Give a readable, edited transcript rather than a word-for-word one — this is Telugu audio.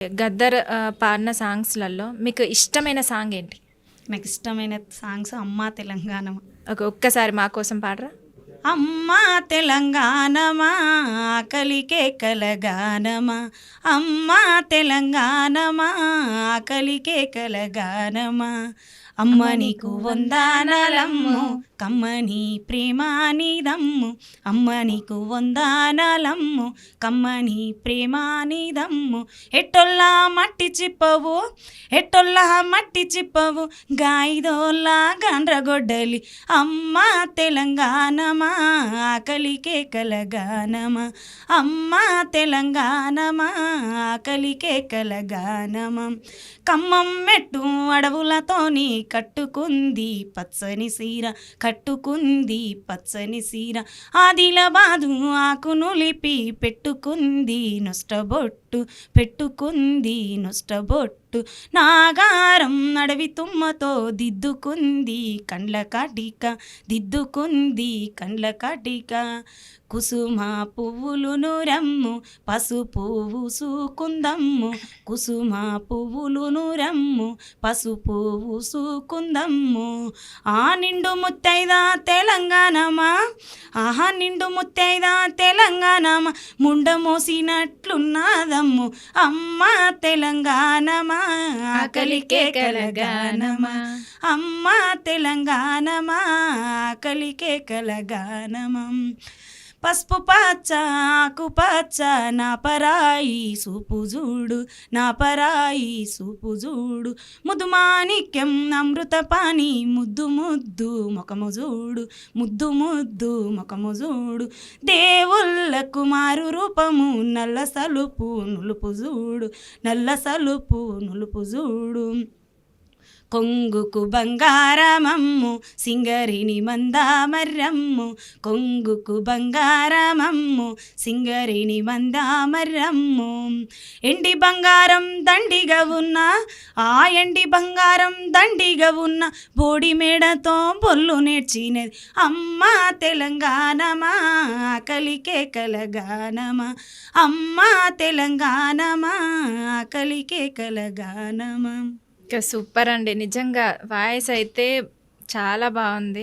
గద్దర్ పాడిన సాంగ్స్‌లలో మీకు ఇష్టమైన సాంగ్ ఏంటి? నాకు ఇష్టమైన సాంగ్స్ అమ్మా తెలంగాణమ. ఒక్కసారి మా కోసం పాడరా? అమ్మా తెలంగాణమా ఆకలికే కలగానమా, అమ్మా తెలంగాణమా ఆకలికే కలగానమా, అమ్మ నీకు వందనాలమ్ము కమ్మని ప్రేమానిదమ్ము, అమ్మ నీకు వందనాలమ్ము కమ్మని ప్రేమానిదమ్ము, ఎట్టొల్లా మట్టి చిప్పవు ఎట్టొల్లా మట్టి చిప్పవు గాయిదోల్లా గండ్రగొడ్డలి, అమ్మ తెలంగాణమా ఆకలికే కలగానమా, అమ్మ తెలంగాణమా ఆకలికే కలగానమా, ఖమ్మం మెట్టు అడవులతోని కట్టుకుంది పచ్చని సీర, కట్టుకుంది పచ్చని సీర, ఆదిలాబాదు ఆకునులిపి పెట్టుకుంది నొష్టబొట్టు, పెట్టుకుంది నొష్టబొట్టు, నాగారం అడవి తుమ్మతో దిద్దుకుంది కండ్ల కాటిక, దిద్దుకుంది కండ్ల కాటిక, కుసుమ పువ్వులును రమ్ము పసుపు పూసుకుందమ్ము, కుసుమ పువ్వులును రమ్ము పసుపు పూసుకుందమ్ము, ఆ నిండు ముత్తైదా తెలంగాణమా, ఆహా నిండు ముత్తైదా తెలంగాణమా, ముండ మోసినట్లున్నదమ్ము, అమ్మ తెలంగాణమా ఆకలికే కలగానమా, అమ్మ తెలంగాణమా ఆకలికే కలగానమా, పసుపు పచ్చ ఆకు పచ్చ నా పరాయి సూపు చూడు, నా పరాయి సూపు చూడు, ముద్దు మాణిక్యం అమృత పాని ముద్దు ముద్దు ముఖము చూడు, ముద్దు ముద్దు ముఖము చూడు, దేవుళ్ళకు మారు రూపము నల్ల సలుపు నులుపు చూడు, నల్ల సలుపు నులుపు చూడు, కొంగుకు బంగారమమ్ము సింగరిని మందామర్రమ్ము, కొంగుకు బంగారమమ్ము సింగరిని మందామర్రమ్ము, ఎండి బంగారం దండిగా ఉన్న ఆ ఎండి బంగారం దండిగా ఉన్న బోడి మేడతో బొల్లు నేర్చినది, అమ్మ తెలంగాణమా ఆకలికే కలగానమా, అమ్మ తెలంగాణమా ఆకలికే కలగానమా. సూపర్ అండి, నిజంగా వాయిస్ అయితే చాలా బాగుంది.